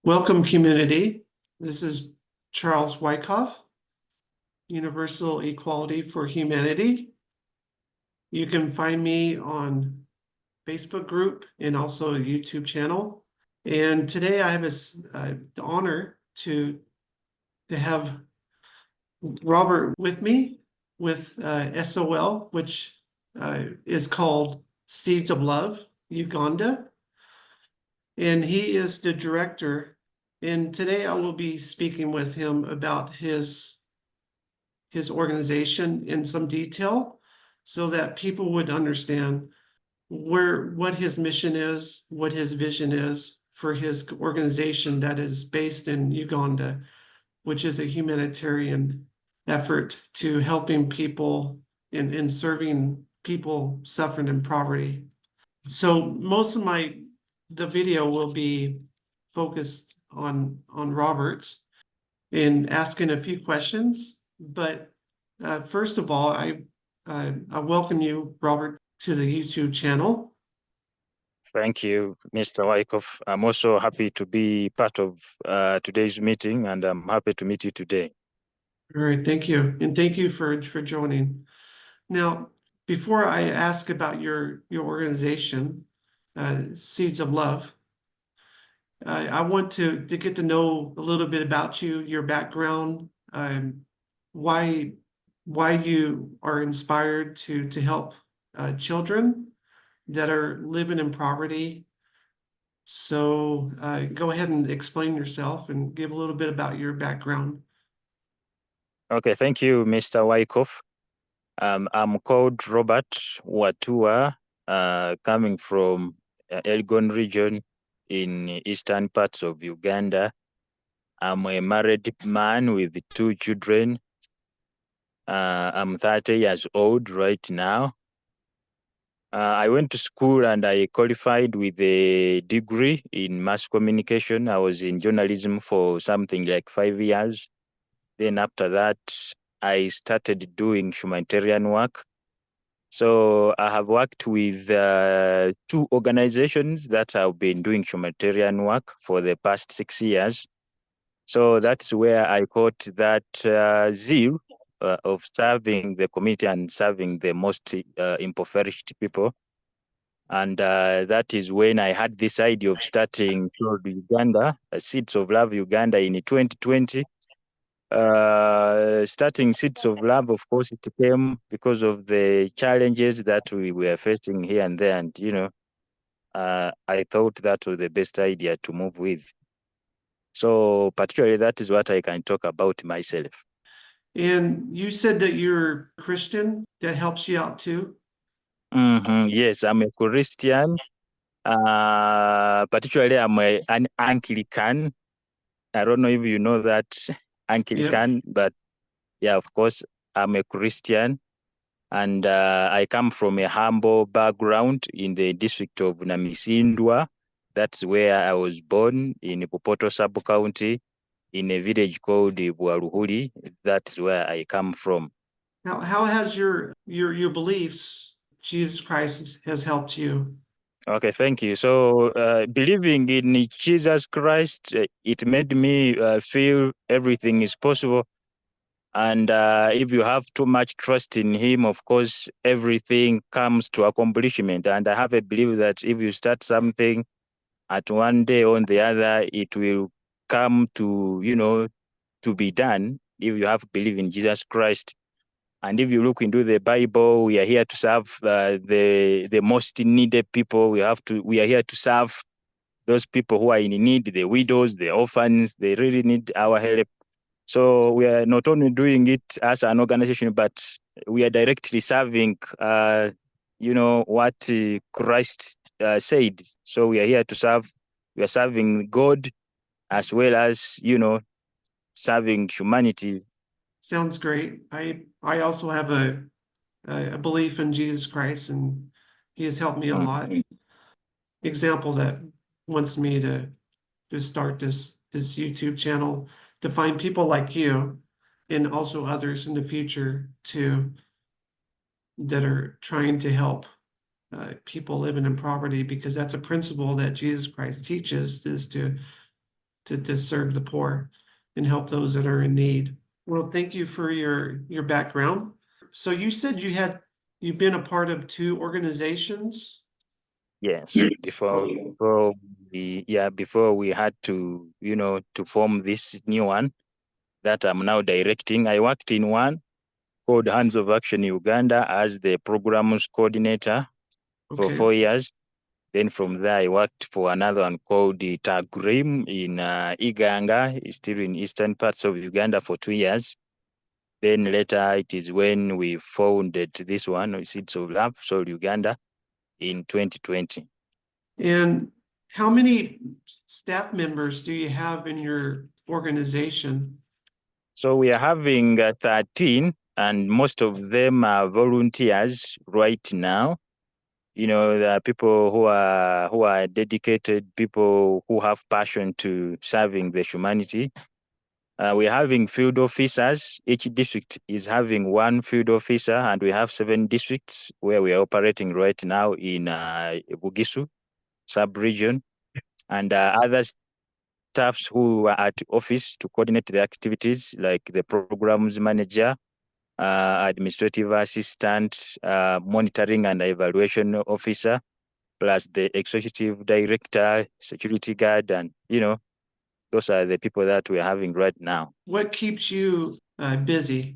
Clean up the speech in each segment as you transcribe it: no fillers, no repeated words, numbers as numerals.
Welcome, community. This is Charles Wyckoff, Universal Equality for Humanity. You can find me on Facebook group and also a YouTube channel. And today I have the honor to have Robert with me with SOL, which is called Seeds of Love, Uganda. And he is the director. And today I will be speaking with him about his organization in some detail so that people would understand what his mission is, what his vision is for his organization that is based in Uganda, which is a humanitarian effort to helping people in serving people suffering in poverty. So most of the video will be focused on Robert's and asking a few questions. But first of all, I welcome you, Robert, to the YouTube channel. Thank you, Mr. Wyckoff. I'm also happy to be part of today's meeting, and I'm happy to meet you today. All right, thank you. And thank you for joining. Now, before I ask about your organization, Seeds of Love, I want to get to know a little bit about you, your background, why you are inspired to help children that are living in poverty. So go ahead and explain yourself and give a little bit about your background. Okay, thank you, Mr. Wyckoff. I'm called Robert Watuwa, coming from Elgon region in eastern parts of Uganda. I'm a married man with 2 children. I'm 30 years old right now. I went to school and I qualified with a degree in mass communication. I was in journalism for something like 5 years. Then after that, I started doing humanitarian work. So I have worked with 2 organizations that have been doing humanitarian work for the past 6 years. So that's where I got that zeal of serving the community and serving the most impoverished people. And that is when I had this idea of starting called Uganda, Seeds of Love Uganda in 2020. Starting Seeds of Love, of course, it came because of the challenges that we were facing here and there. And, I thought that was the best idea to move with. So particularly that is what I can talk about myself. And you said that you're Christian. That helps you out too? Yes, I'm a Christian. Particularly I'm an Anglican. I don't know if you know that Anglican, but yeah, of course, I'm a Christian. And I come from a humble background in the district of Namisindwa. That's where I was born, in Popoto sub-county, in a village called Bwaruhuli. That is where I come from. Now, how has your beliefs, Jesus Christ has helped you? Okay, thank you. So believing in Jesus Christ, it made me feel everything is possible. And if you have too much trust in him, of course, everything comes to accomplishment. And I have a belief that if you start something at one day or the other, it will come to, to be done if you have belief in Jesus Christ. And if you look into the Bible, we are here to serve the most needed people. We are here to serve those people who are in need, the widows, the orphans. They really need our help. So we are not only doing it as an organization, but we are directly serving, what Christ said. So we are here to serve. We are serving God as well as, serving humanity. Sounds great. I also have a belief in Jesus Christ, and he has helped me a lot. Example that wants me to start this YouTube channel to find people like you and also others in the future that are trying to help people living in poverty, because that's a principle that Jesus Christ teaches, is to to serve the poor and help those that are in need. Well, thank you for your background. So you said you've been a part of 2 organizations? Yes, before we had to, to form this new one that I'm now directing. I worked in one called Hands of Action Uganda as the programs coordinator for Okay. 4 years. Then from there, I worked for another one called the Tagrim in Iganga, still in eastern parts of Uganda for 2 years. Then later, it is when we founded this one, Seeds of Love, Soul Uganda, in 2020. And how many staff members do you have in your organization? So we are having 13, and most of them are volunteers right now. There are people who are dedicated, people who have passion to serving the humanity. We're having field officers. Each district is having 1 field officer, and we have 7 districts where we are operating right now in Bugisu sub-region, and other staffs who are at office to coordinate the activities, like the programs manager, administrative assistant, monitoring and evaluation officer, plus the executive director, security guard, and those are the people that we're having right now. What keeps you busy?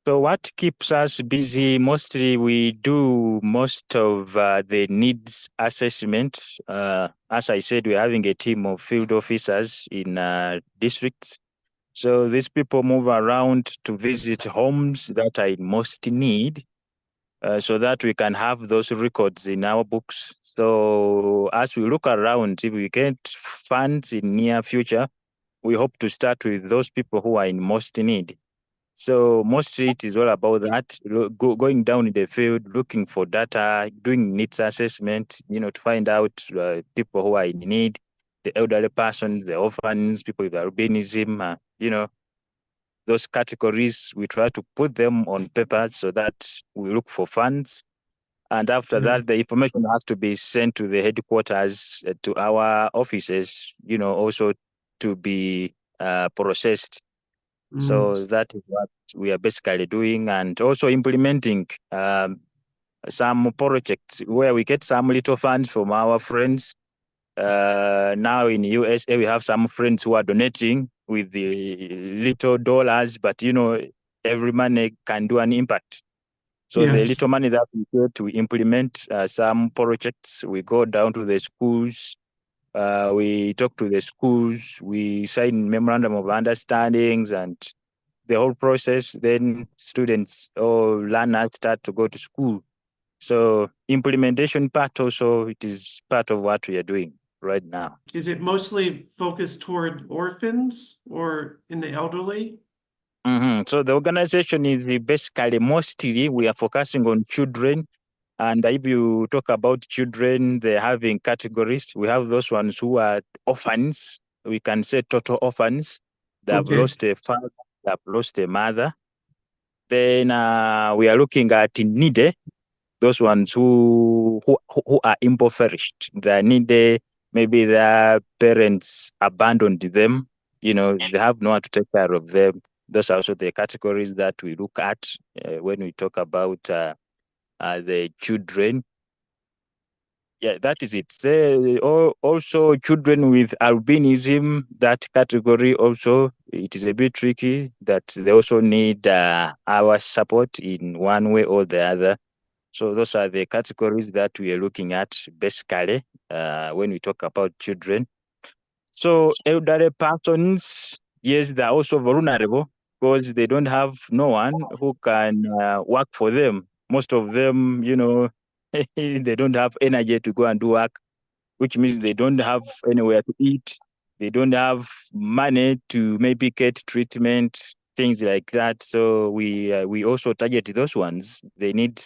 So what keeps us busy? Mostly we do most of the needs assessment. As I said, we're having a team of field officers in districts. So these people move around to visit homes that are in most need, so that we can have those records in our books. So as we look around, if we get funds in near future, we hope to start with those people who are in most need. So mostly it is all about that, going down in the field, looking for data, doing needs assessment, to find out people who are in need, the elderly persons, the orphans, people with albinism, those categories. We try to put them on paper so that we look for funds. And after that, the information has to be sent to the headquarters, to our offices, also to be processed. So that is what we are basically doing, and also implementing some projects where we get some little funds from our friends. Now in USA, we have some friends who are donating with the little dollars, but every money can do an impact. So the Yes. little money that we get to implement some projects, we go down to the schools, we talk to the schools, we sign memorandum of understandings, and the whole process. Then students or learners start to go to school. So implementation part also, it is part of what we are doing right now. Is it mostly focused toward orphans or in the elderly? So the organization is basically mostly we are focusing on children. And if you talk about children, they're having categories. We have those ones who are orphans. We can say total orphans. They have lost a father, they have lost a mother. Then we are looking at needy, those ones who are impoverished. They are needy. Maybe their parents abandoned them. They have no one to take care of them. Those are also the categories that we look at when we talk about the children. Yeah, that is it. Also, children with albinism, that category also, it is a bit tricky that they also need our support in one way or the other. So those are the categories that we are looking at basically when we talk about children. So elderly persons, yes, they're also vulnerable because they don't have no one who can work for them. Most of them, they don't have energy to go and do work, which means they don't have anywhere to eat. They don't have money to maybe get treatment, things like that. So we also target those ones. They need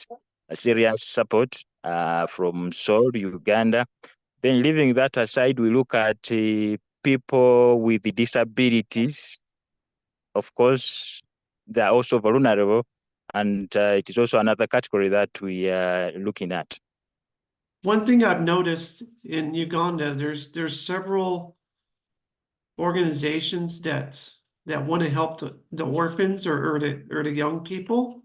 a serious support from Seoul, Uganda. Then leaving that aside, we look at people with disabilities. Of course, they are also vulnerable, and it is also another category that we are looking at. One thing I've noticed in Uganda, there's several organizations that want to help the orphans or the young people?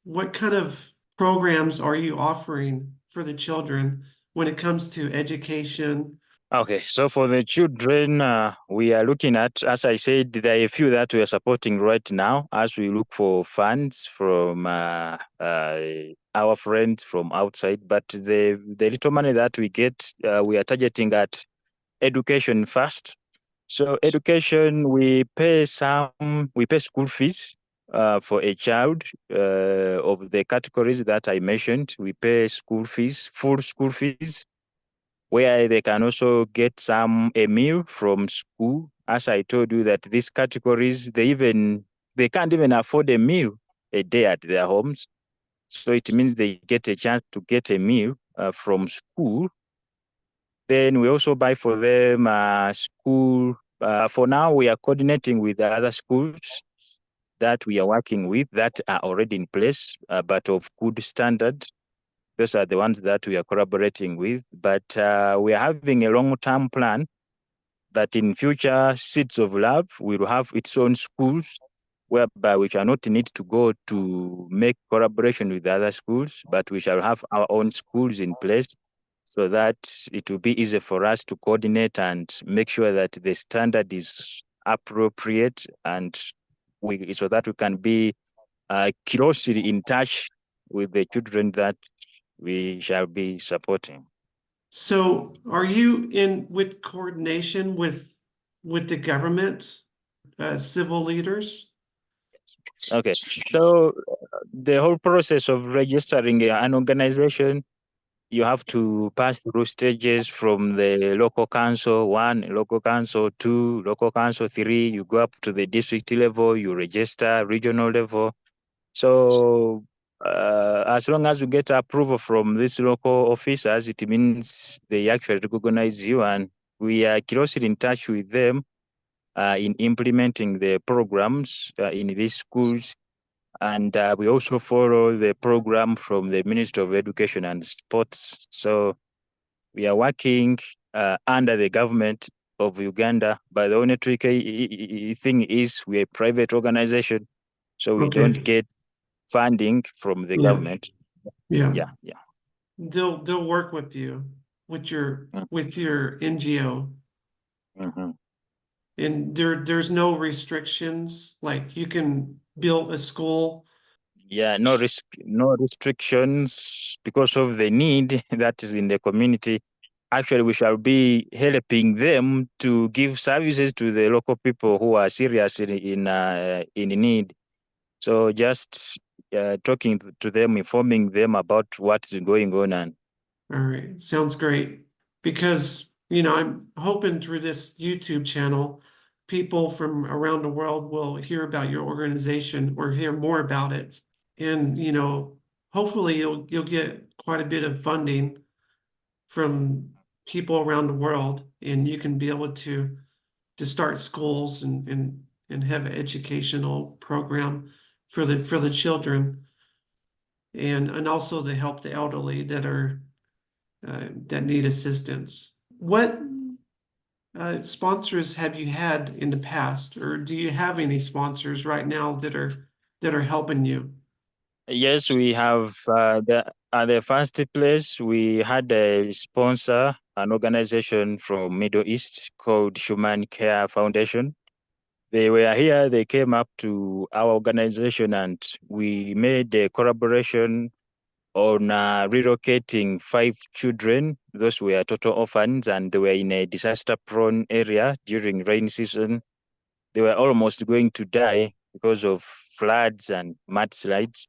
What kind of programs are you offering for the children when it comes to education? Okay, so for the children, we are looking at, as I said, there are a few that we are supporting right now as we look for funds from our friends from outside. But the little money that we get, we are targeting at education first. So education, we pay school fees for a child of the categories that I mentioned. We pay school fees, full school fees, where they can also get a meal from school. As I told you that these categories, they can't even afford a meal a day at their homes. So it means they get a chance to get a meal from school. Then we also buy for them school. For now, we are coordinating with the other schools that we are working with that are already in place, but of good standard. Those are the ones that we are collaborating with. But we are having a long-term plan that in future, Seeds of Love will have its own schools, whereby we shall not need to go to make collaboration with other schools, but we shall have our own schools in place so that it will be easy for us to coordinate and make sure that the standard is appropriate, and so that we can be closely in touch with the children that we shall be supporting. So are you in with coordination with the government, civil leaders? Okay, so the whole process of registering an organization, you have to pass through stages from the local council, 1, local council 2, local council 3, you go up to the district level, you register regional level. So as long as you get approval from these local officers, it means they actually recognize you, and we are closely in touch with them in implementing the programs in these schools. And we also follow the program from the Ministry of Education and Sports. So we are working under the government of Uganda, but the only tricky thing is we're a private organization, so we don't Okay, get funding from the yeah, government. yeah. Yeah, yeah. They'll work with you with your NGO. Mm-hmm. And there's no restrictions, like you can build a school. Yeah, no restrictions because of the need that is in the community. Actually, we shall be helping them to give services to the local people who are seriously in need. So just talking to them, informing them about what's going on. And All right, sounds great. Because, I'm hoping through this YouTube channel, people from around the world will hear about your organization or hear more about it. And, hopefully you'll get quite a bit of funding from people around the world, and you can be able to start schools and have an educational program for the children, and also to help the elderly that need assistance. What sponsors have you had in the past, or do you have any sponsors right now that are helping you? yes, we have at the first place, we had a sponsor, an organization from Middle East called Human Care Foundation. They were here, they came up to our organization, and we made a collaboration on relocating 5 children. Those were total orphans, and they were in a disaster-prone area during rain season. They were almost going to die because of floods and mudslides.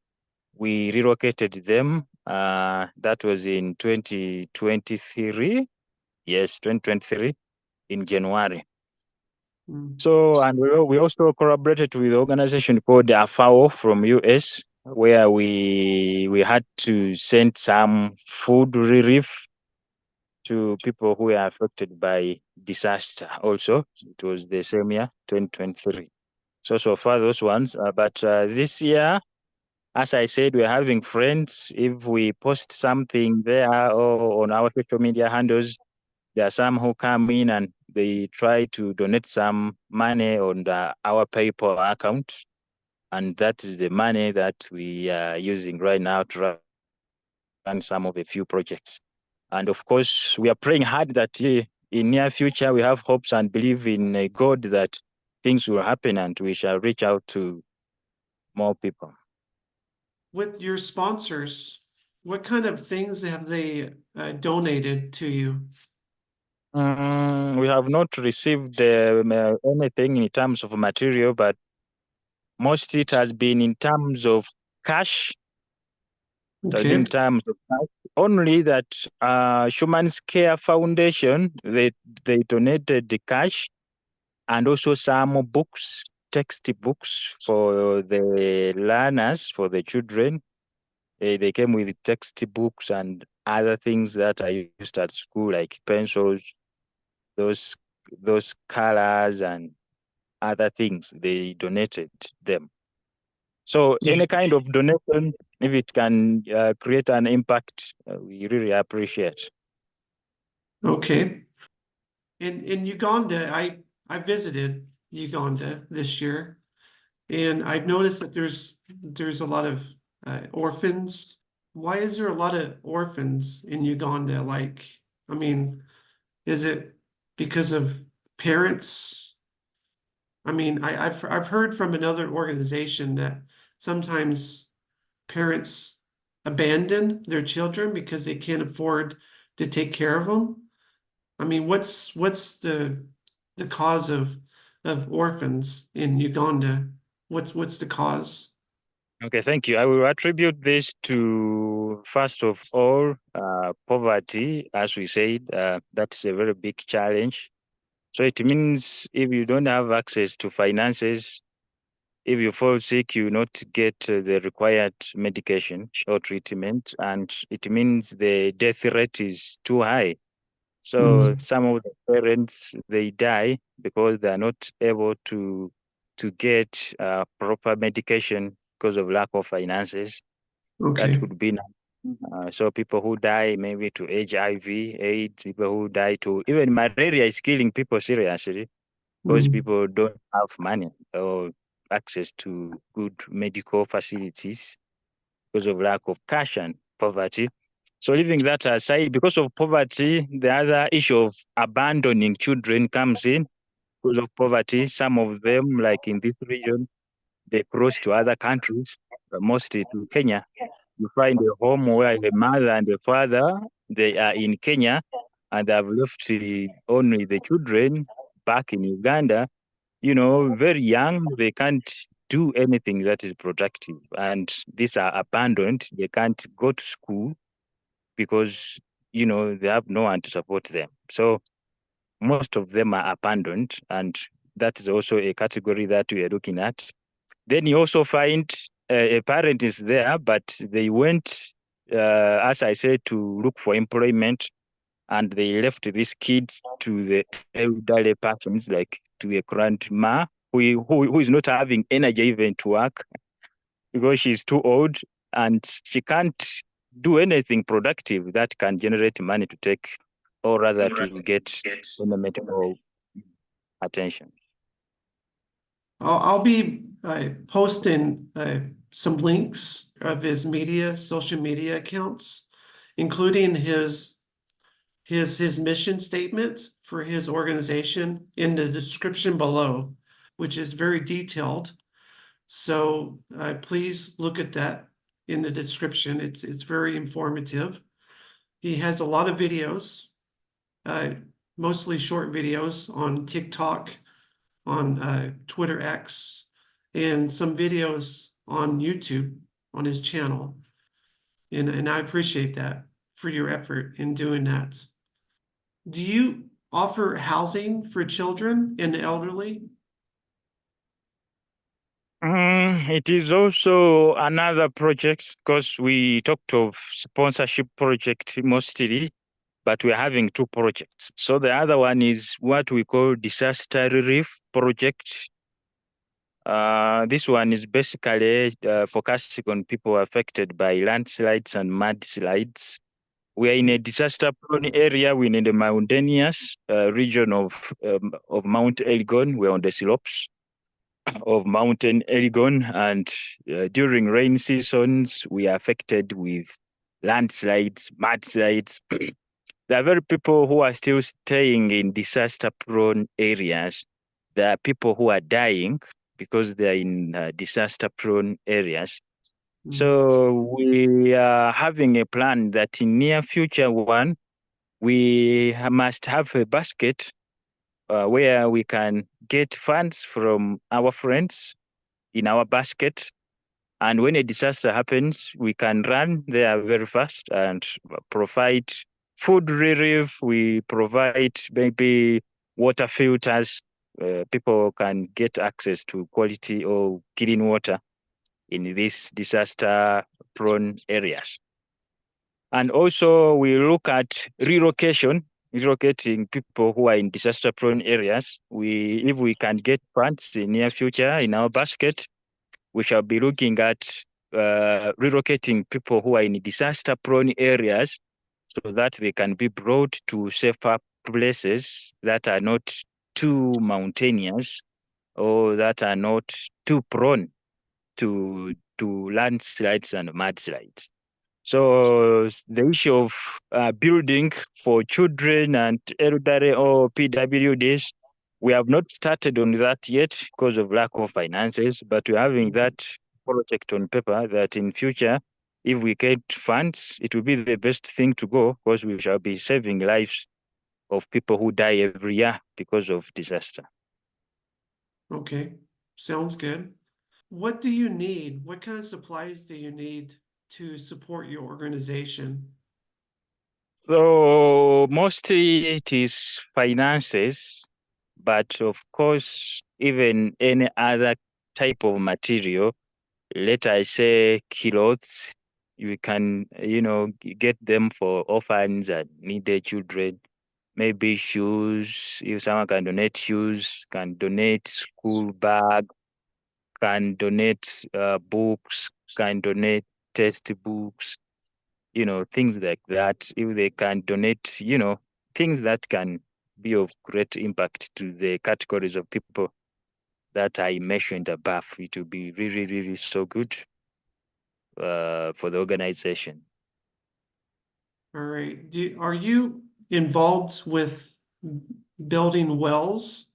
We relocated them. That was in 2023. Yes, 2023 in January. Mm. So, and we also collaborated with an organization called AFAO from US, where we had to send some food relief to people who were affected by disaster. Also, it was the same year, 2023. So far those ones. But this year, as I said, we're having friends. If we post something there or on our social media handles, there are some who come in and they try to donate some money on our PayPal account. And that is the money that we are using right now to run some of a few projects. And of course, we are praying hard that in near future, we have hopes and believe in God that things will happen and we shall reach out to more people. With your sponsors, what kind of things have they donated to you? We have not received anything in terms of material, but most it has been in terms of cash. It has been Okay. in terms of cash. Only that Human's Care Foundation, they donated the cash and also some books, textbooks for the learners, for the children. They came with textbooks and other things that are used at school, like pencils, those those colors and other things. They donated them. So Yeah. any kind of donation, if it can create an impact, we really appreciate. Okay. In Uganda, I visited Uganda this year, and I've noticed that there's a lot of orphans. Why is there a lot of orphans in Uganda? Like, I mean, is it because of parents? I mean, I've heard from another organization that sometimes parents abandon their children because they can't afford to take care of them. I mean, what's the cause of orphans in Uganda? What's the cause? Okay, thank you. I will attribute this to, first of all, poverty. As we said, that's a very big challenge. So it means if you don't have access to finances, if you fall sick, you not get the required medication or treatment, and it means the death rate is too high. So Mm, some of the parents they die because they are not able to get proper medication because of lack of finances. That okay. could be so people who die maybe to HIV, AIDS, people who die to even malaria is killing people seriously because Mm, people don't have money or access to good medical facilities because of lack of cash and poverty. So leaving that aside, because of poverty, the other issue of abandoning children comes in because of poverty. Some of them, like in this region, they cross to other countries, mostly to Kenya. You find a home where the mother and the father, they are in Kenya and they have left only the children back in Uganda, very young. They can't do anything that is productive. And these are abandoned. They can't go to school because, they have no one to support them. So most of them are abandoned. And that is also a category that we are looking at. Then you also find a parent is there, but they went, as I said, to look for employment and they left these kids to the elderly persons, like to a grandma who is not having energy even to work because she's too old and she can't do anything productive that can generate money to take or rather to get any medical attention. I'll be posting some links of his social media accounts, including his mission statement for his organization in the description below, which is very detailed. So please look at that in the description. It's very informative. He has a lot of videos, uh, mostly short videos on TikTok, on Twitter X, and some videos on YouTube on his channel. And I appreciate that for your effort in doing that. Do you offer housing for children and the elderly? It is also another project because we talked of sponsorship project mostly, but we're having two projects. So the other one is what we call disaster relief project. This one is basically focusing on people affected by landslides and mudslides. We are in a disaster-prone area. We're in the mountainous region of Mount Elgon. We're on the slopes of Mountain Elgon, and during rain seasons, we are affected with landslides, mudslides. There are very people who are still staying in disaster-prone areas. There are people who are dying because they are in disaster-prone areas. So we are having a plan that in near future we must have a basket where we can get funds from our friends in our basket. And when a disaster happens, we can run there very fast and provide food relief. We provide maybe water filters. People can get access to quality or clean water in these disaster-prone areas. And also we look at relocating people who are in disaster-prone areas. If we can get funds in near future in our basket, we shall be looking at relocating people who are in disaster-prone areas so that they can be brought to safer places that are not too mountainous or that are not too prone to landslides and mudslides. So the issue of building for children and elderly or PWDs, we have not started on that yet because of lack of finances, but we're having that project on paper that in future, if we get funds, it will be the best thing to go because we shall be saving lives of people who die every year because of disaster. Okay, sounds good. What do you need? What kind of supplies do you need to support your organization? So mostly it is finances, but of course, even any other type of material, let I say clothes, you can, get them for orphans and needy children. Maybe shoes, if someone can donate shoes, can donate school bag, can donate books, can donate textbooks, things like that. If they can donate, things that can be of great impact to the categories of people that I mentioned above, it will be really, really so good for the organization. All right. Are you involved with building wells?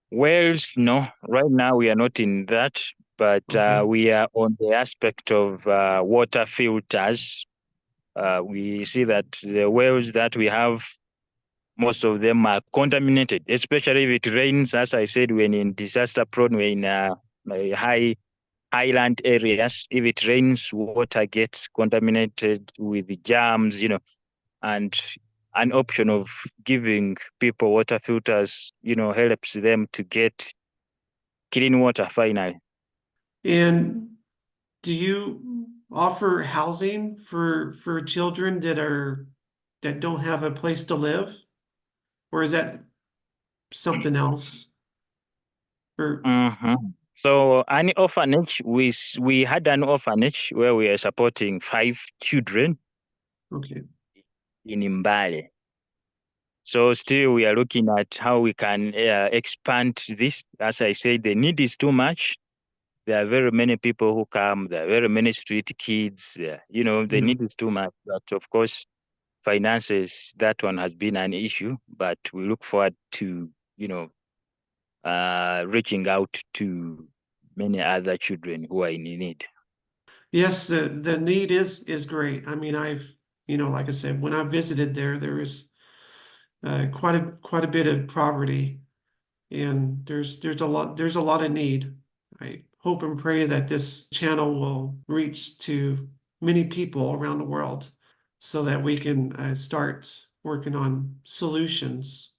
Wells, no, right now we are not in that, but Okay. we are on the aspect of water filters. We see that the wells that we have, most of them are contaminated, especially if it rains. As I said, when in disaster prone, we're in highland areas. If it rains, water gets contaminated with germs, and an option of giving people water filters, helps them to get clean water finally. And do you offer housing for children that don't have a place to live? Or is that something else? Or Mhm. So an orphanage, we had an orphanage where we are supporting 5 children okay. in Mbale. So still we are looking at how we can expand this. As I said, the need is too much. There are very many people who come. There are very many street kids. The Yeah. need is too much. But of course, finances, that one has been an issue. But we look forward to, reaching out to many other children who are in need. Yes, the need is great. I mean, like I said, when I visited there is quite a bit of poverty, and there's a lot of need. I hope and pray that this channel will reach to many people around the world, so that we can start working on solutions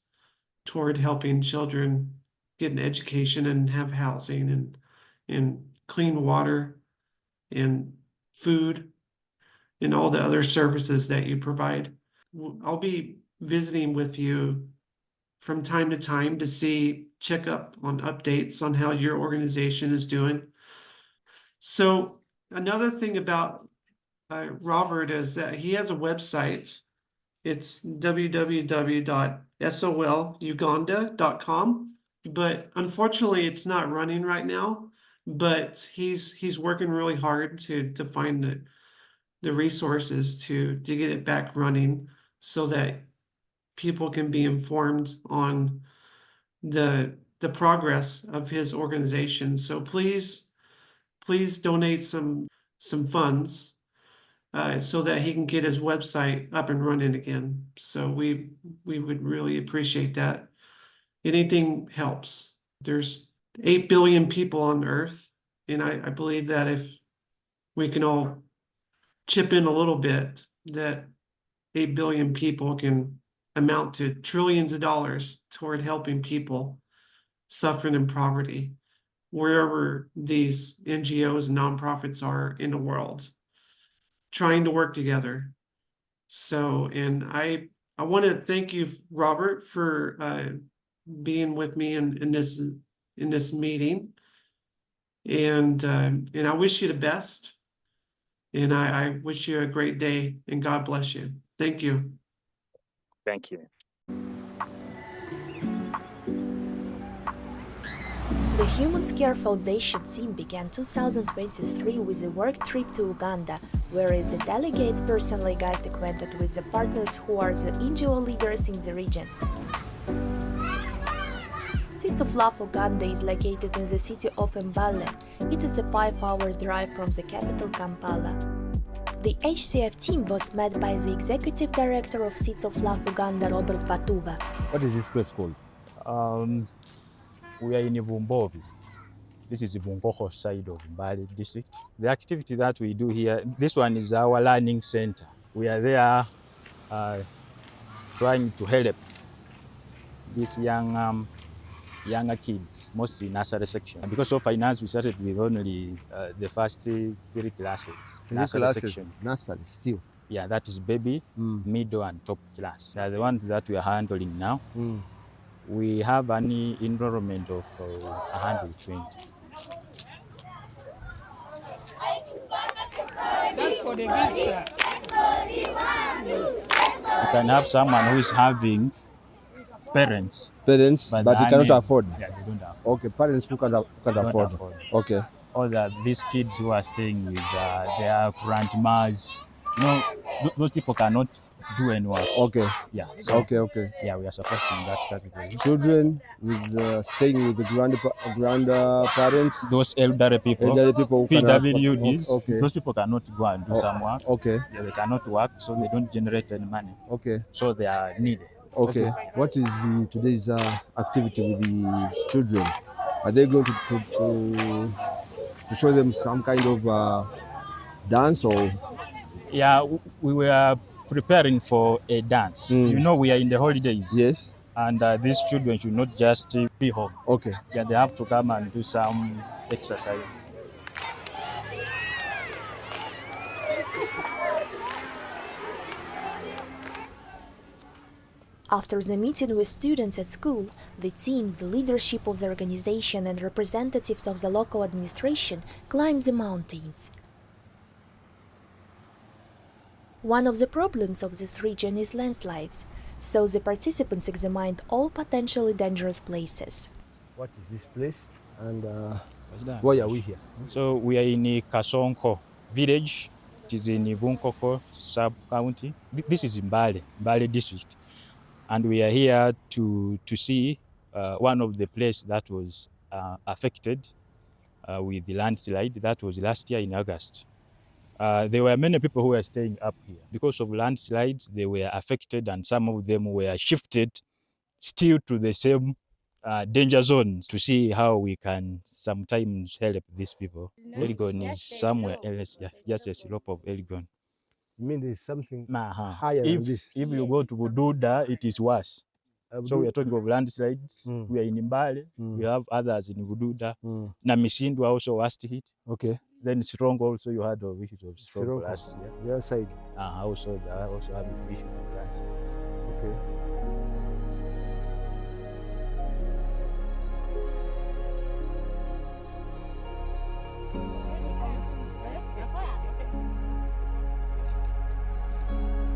toward helping children get an education and have housing and clean water and food and all the other services that you provide. I'll be visiting with you from time to time to check up on updates on how your organization is doing. So another thing about Robert is that he has a website. It's www.soluganda.com, but unfortunately it's not running right now. But he's working really hard to find the resources to get it back running so that people can be informed on the progress of his organization. So please donate some funds so that he can get his website up and running again. So we would really appreciate that. Anything helps. There's 8 billion people on Earth, and I believe that if we can all chip in a little bit, that 8 billion people can amount to trillions of dollars toward helping people suffering in poverty, wherever these NGOs and nonprofits are in the world, trying to work together. So, and I want to thank you, Robert, for being with me in this meeting, and I wish you the best, and I wish you a great day, and God bless you. Thank you. Thank you. The Human Care Foundation team began 2023 with a work trip to Uganda, whereas the delegates personally got acquainted with the partners who are the NGO leaders in the region. Seeds of Love Uganda is located in the city of Mbale. It is a 5-hour drive from the capital Kampala. The HCF team was met by the Executive Director of Seeds of Love Uganda, Robert Watuwa. What is this place called? We are in Ibumbobi. This is the Bunkoko side of Mbale district. The activity that we do here, this one is our learning center. We are there trying to help these younger kids, mostly nursery section. And because of finance, we started with only the first 3 classes. Nursery section. Nursery still. Yeah, that is baby, middle, and top class. They are the ones that we are handling now. We have an enrollment of 120. That's for the visa. You can have someone who is having parents, but he cannot afford. Yeah, they don't afford. Okay, parents who can't afford. Okay. Or that these kids who are staying with their grandmas, those people cannot do any work. Okay. Yeah. So, okay. Yeah, we are supporting that category. Children with staying with the grandparents. Those elderly people who PWDs. Okay. Those people cannot go and do some work. Okay. Yeah, they cannot work, so they don't generate any money. Okay. So they are needed. Okay. What is today's activity with the children? Are they going to show them some kind of dance or? Yeah, we were preparing for a dance. We are in the holidays. Yes. And these children should not just be home. Okay. Yeah, they have to come and do some exercise. After the meeting with students at school, the team, the leadership of the organization, and representatives of the local administration climbed the mountains. One of the problems of this region is landslides, so the participants examined all potentially dangerous places. What is this place and why are we here? So we are in Kasonko village. It is in Bunkoko sub-county. This is Mbale district. And we are here to see one of the places that was affected with the landslide. That was last year in August. There were many people who were staying up here. Because of landslides, they were affected and some of them were shifted still to the same danger zones to see how we can sometimes help these people. Elgon is somewhere else, just a slope of Elgon. You mean there's something higher than this? If you go to Bududa, it is worse. So we are talking of landslides. We are in Mbale. We have others in Bududa. Namisindu also worst hit. Okay. Then Strong also you had of issues of Strong last year. The other side. Also they are also having issues of landslides. Okay.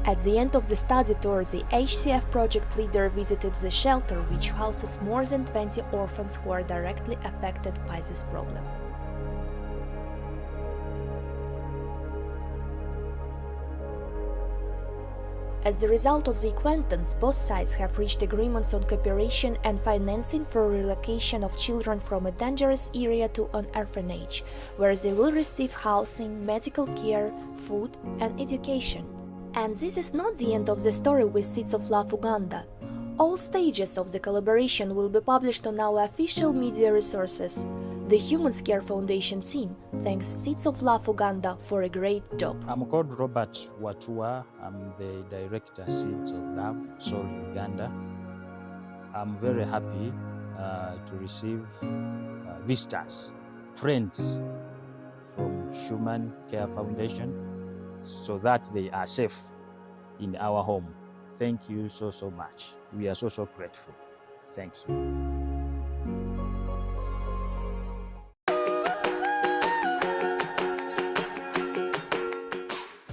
At the end of the study tour, the HCF project leader visited the shelter, which houses more than 20 orphans who are directly affected by this problem. As a result of the acquaintance, both sides have reached agreements on cooperation and financing for relocation of children from a dangerous area to an orphanage, where they will receive housing, medical care, food, and education. And this is not the end of the story with Seeds of Love Uganda. All stages of the collaboration will be published on our official media resources. The Human Care Foundation team thanks Seeds of Love Uganda for a great job. I'm called Robert Watuwa. I'm the director, Seeds of Love, Seoul, Uganda. I'm very happy to receive visitors, friends from Human Care Foundation, so that they are safe in our home. Thank you so much. We are so grateful. Thank you.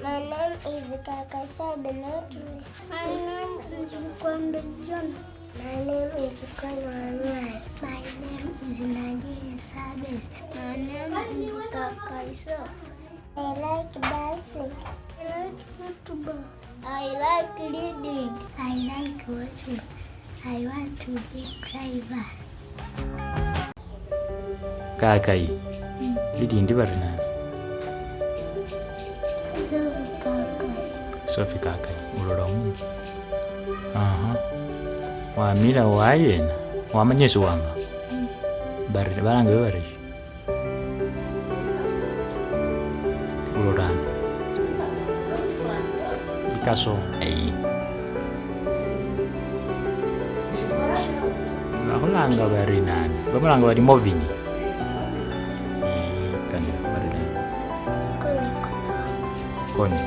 My name is Kakasa Benotri. My name is Kwambejon. My name is Kwanwanyai. My name is Nadia Sabes. My name is Kakaiso. I like dancing. I like football. I like reading. I like watching. I want to be driver. Kakai, lidi ndi barina. Sofi Kakai, ulolomu. Wamira wayena, wamanyesu wanga. Barina baranga yore. Ulorana. Picasso, Bahulanga barinani. Bamulanga bari moving. Kan barina. Koni.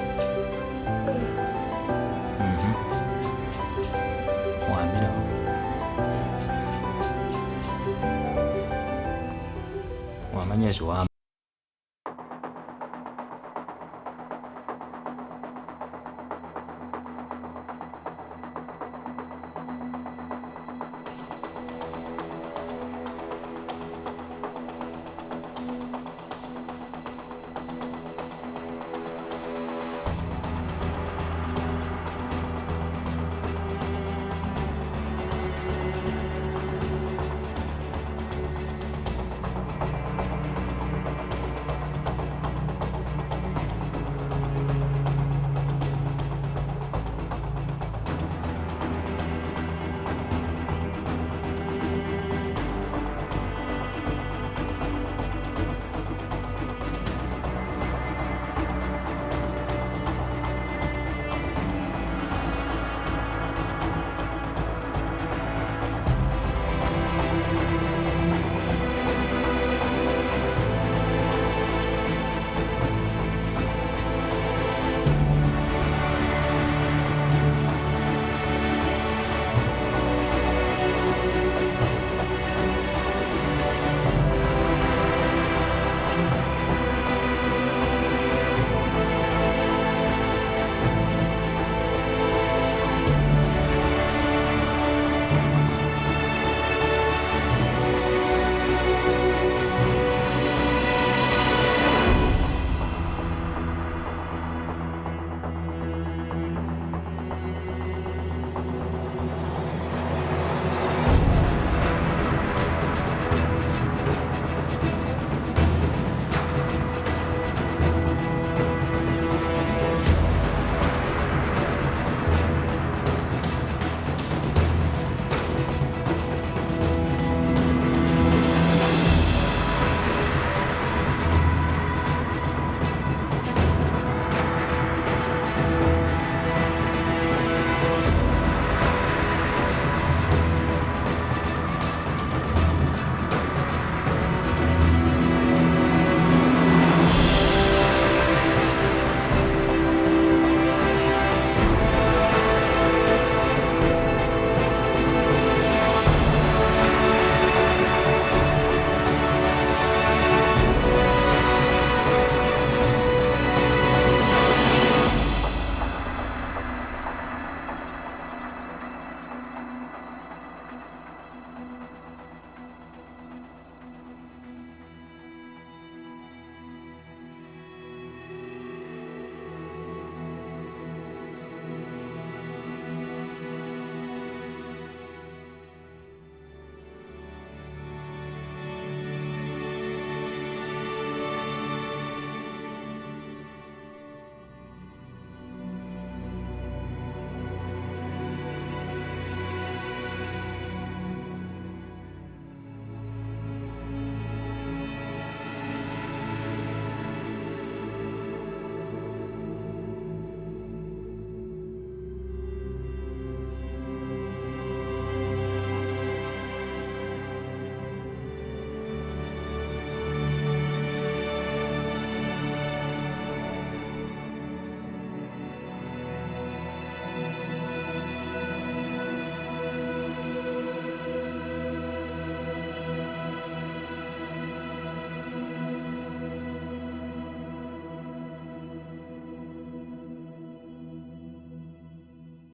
Wamira. Wamanyesu wanga.